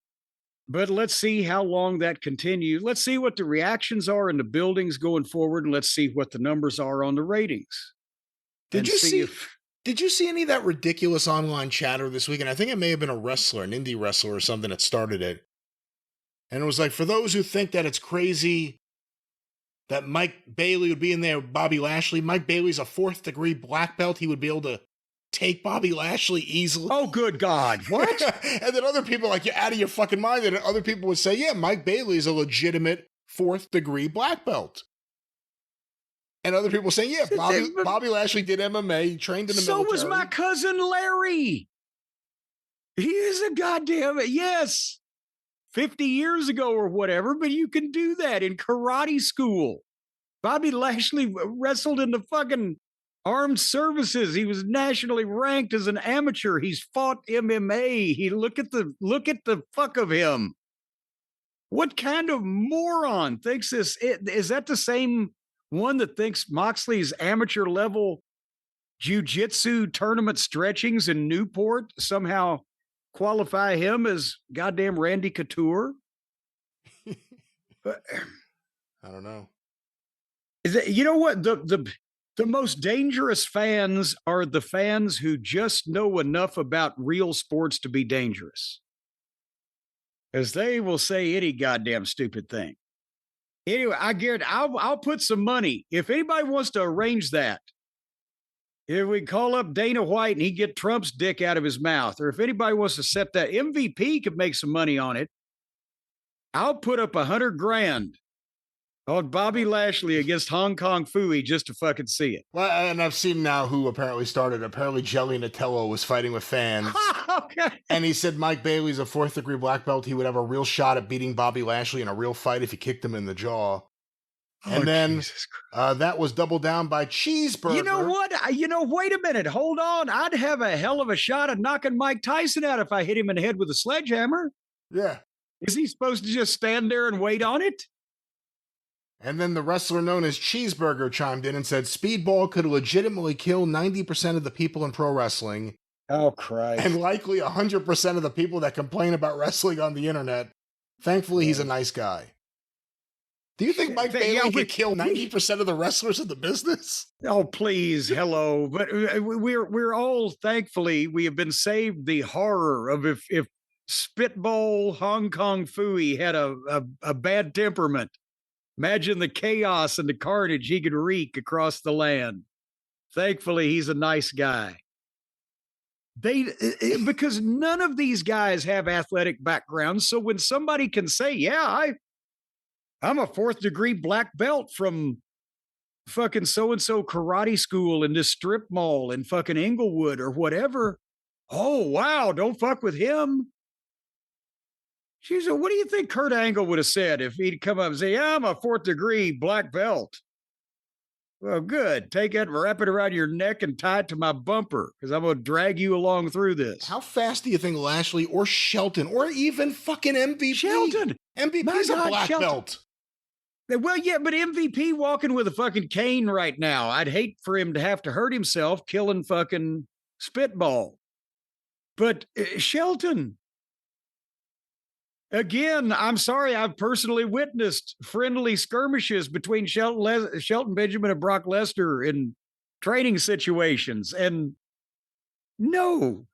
But let's see how long that continues. Let's see what the reactions are in the buildings going forward, and let's see what the numbers are on the ratings. Did you see any of that ridiculous online chatter this weekend? I think it may have been a wrestler, an indie wrestler or something that started it. And it was like, for those who think that it's crazy that Mike Bailey would be in there with Bobby Lashley, Mike Bailey's a 4th degree black belt. He would be able to take Bobby Lashley easily. Oh, good God. What? And then other people like, you're out of your fucking mind. And other people would say, yeah, Mike Bailey is a legitimate 4th degree black belt. And other people say, yeah, Bobby Lashley did MMA. He trained in the military. So was my cousin Larry. He is a goddamn, yes, 50 years ago or whatever, but you can do that in karate school. Bobby Lashley wrestled in the fucking armed services. He was nationally ranked as an amateur. He's fought MMA. Look at the fuck of him. What kind of moron thinks this? Is that the same one that thinks Moxley's amateur level jiu-jitsu tournament stretchings in Newport somehow qualify him as goddamn Randy Couture? I don't know. Is that, you know what? The most dangerous fans are the fans who just know enough about real sports to be dangerous. Because they will say any goddamn stupid thing. Anyway, I guarantee I'll put some money. If anybody wants to arrange that, if we call up Dana White and he get Trump's dick out of his mouth, or if anybody wants to set that, MVP could make some money on it. I'll put up $100,000 on Bobby Lashley against Hong Kong Phooey just to fucking see it. Well, and I've seen now who apparently started. Apparently, Jelly Natello was fighting with fans. Okay. And he said Mike Bailey's a 4th degree black belt. He would have a real shot at beating Bobby Lashley in a real fight if he kicked him in the jaw. And then that was doubled down by Cheeseburger. You know what? Wait a minute. Hold on. I'd have a hell of a shot at knocking Mike Tyson out if I hit him in the head with a sledgehammer. Yeah. Is he supposed to just stand there and wait on it? And then the wrestler known as Cheeseburger chimed in and said, Speedball could legitimately kill 90% of the people in pro wrestling. Oh, Christ. And likely 100% of the people that complain about wrestling on the internet. Thankfully, he's a nice guy. Do you think Mike Bailey could kill 90% of the wrestlers in the business? Oh, please. Hello. But we're all, thankfully, we have been saved the horror of if Spitball Hong Kong Phooey had a bad temperament. Imagine the chaos and the carnage he could wreak across the land. Thankfully, he's a nice guy. Because none of these guys have athletic backgrounds. So when somebody can say, yeah, I'm a 4th degree black belt from fucking so-and-so karate school in this strip mall in fucking Inglewood or whatever. Oh, wow. Don't fuck with him. She said, what do you think Kurt Angle would have said if he'd come up and say, yeah, I'm a 4th degree black belt? Well, good. Take it, wrap it around your neck and tie it to my bumper because I'm going to drag you along through this. How fast do you think Lashley or Shelton or even fucking MVP? Shelton. MVP's a black belt. Well, yeah, but MVP walking with a fucking cane right now. I'd hate for him to have to hurt himself killing fucking Spitball. But Shelton, again, I'm sorry, I've personally witnessed friendly skirmishes between Shelton Benjamin and Brock Lesnar in training situations. And no,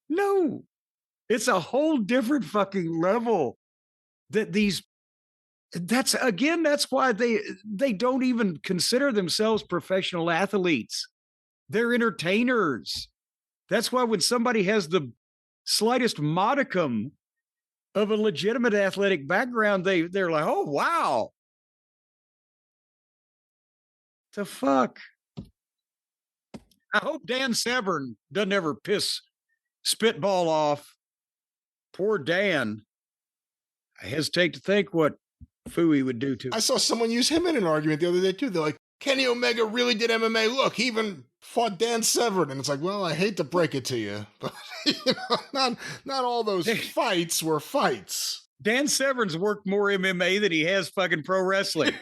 no. It's a whole different fucking level that that's why they don't even consider themselves professional athletes. They're entertainers. That's why when somebody has the slightest modicum of a legitimate athletic background, they're like, oh wow. The fuck? I hope Dan Severn doesn't ever piss spitball off poor Dan. I hesitate to think what Fooey would do to him. I saw someone use him in an argument the other day too. They're like, Kenny Omega really did MMA. Look, he even fought Dan Severn. And it's like, well, I hate to break it to you, but not all those fights were fights. Dan Severn's worked more MMA than he has fucking pro wrestling.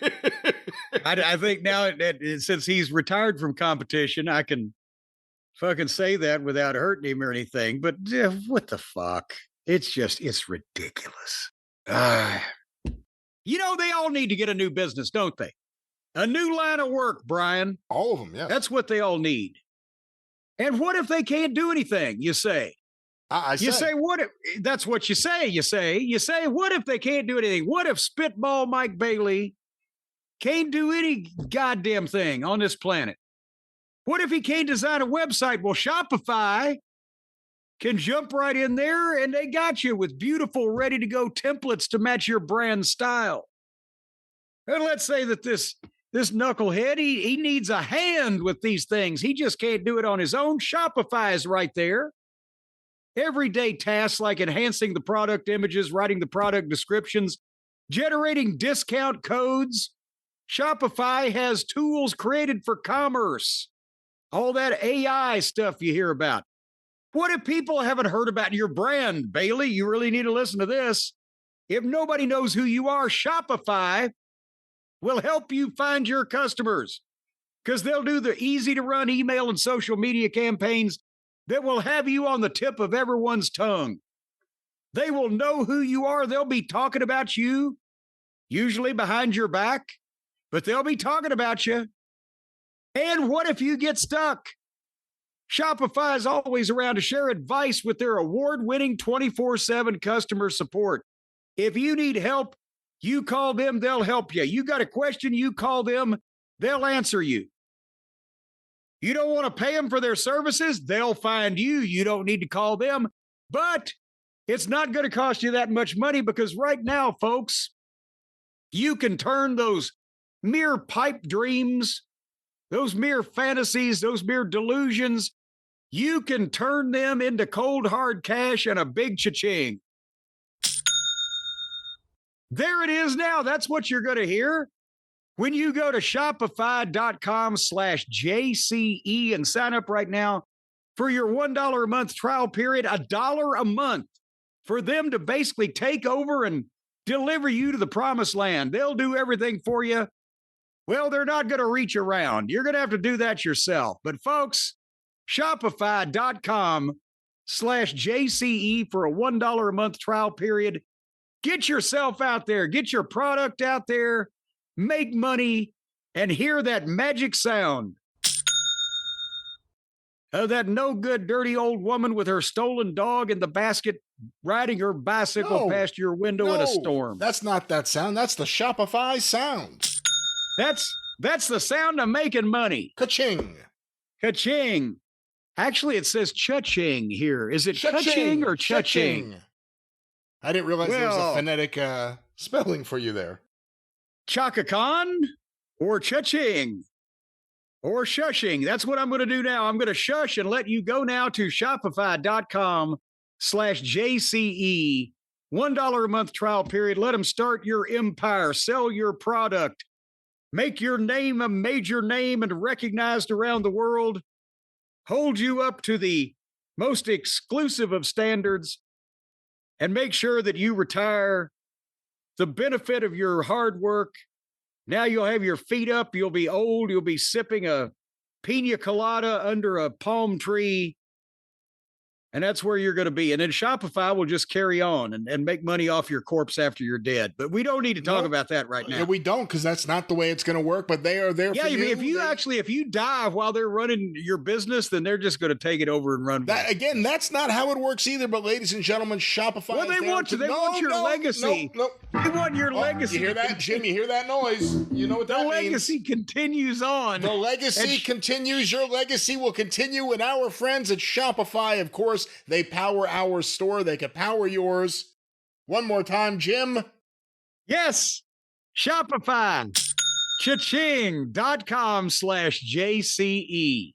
I think now since he's retired from competition, I can fucking say that without hurting him or anything. But what the fuck? It's ridiculous. They all need to get a new business, don't they? A new line of work, Brian. All of them, yeah. That's what they all need. And what if they can't do anything, you say? You say, what if, that's what you say, you say, what if they can't do anything? What if Spitball Mike Bailey can't do any goddamn thing on this planet? What if he can't design a website? Well, Shopify can jump right in there and they got you with beautiful, ready-to-go templates to match your brand style. And let's say that this knucklehead, he needs a hand with these things. He just can't do it on his own. Shopify is right there. Everyday tasks like enhancing the product images, writing the product descriptions, generating discount codes. Shopify has tools created for commerce. All that AI stuff you hear about. What if people haven't heard about your brand, Bailey? You really need to listen to this. If nobody knows who you are, Shopify will help you find your customers because they'll do the easy to run email and social media campaigns that will have you on the tip of everyone's tongue. They will know who you are. They'll be talking about you, usually behind your back, but they'll be talking about you. And what if you get stuck? Shopify is always around to share advice with their award-winning 24/7 customer support. If you need help, you call them, they'll help you. You got a question, you call them, they'll answer you. You don't want to pay them for their services, they'll find you. You don't need to call them, but it's not going to cost you that much money because right now, folks, you can turn those mere pipe dreams, those mere fantasies, those mere delusions, you can turn them into cold, hard cash and a big cha-ching. There it is now. That's what you're going to hear. When you go to shopify.com/JCE and sign up right now for your $1 a month trial period, $1 a month for them to basically take over and deliver you to the promised land. They'll do everything for you. Well, they're not going to reach around. You're going to have to do that yourself. But folks, shopify.com/JCE for a $1 a month trial period. Get yourself out there. Get your product out there. Make money and hear that magic sound of that no good, dirty old woman with her stolen dog in the basket riding her bicycle past your window in a storm. That's not that sound. That's the Shopify sound. That's the sound of making money. Ka-ching. Ka-ching. Actually, it says cha-ching here. Is it ka-ching or cha-ching? I didn't realize there was a phonetic spelling for you there. Chaka Khan or cha-ching or shushing. That's what I'm going to do now. I'm going to shush and let you go now to shopify.com/JCE. $1 a month trial period. Let them start your empire. Sell your product. Make your name a major name and recognized around the world. Hold you up to the most exclusive of standards. And make sure that you retire the benefit of your hard work. Now you'll have your feet up. You'll be old. You'll be sipping a pina colada under a palm tree. And that's where you're going to be. And then Shopify will just carry on and make money off your corpse after you're dead. But we don't need to talk about that right now. Yeah, we don't, because that's not the way it's going to work. But they are there for you. If you die while they're running your business, then they're just going to take it over and run. That again, that's not how it works either. But ladies and gentlemen, Shopify. Well, they want your legacy. They want your legacy. You hear that, Jim? You hear that noise? You know what that means. The legacy continues on. The legacy continues. Your legacy will continue. And our friends at Shopify, of course, they power our store. They can power yours. One more time, Jim. Yes. Shopify. Cha-ching.com/JCE.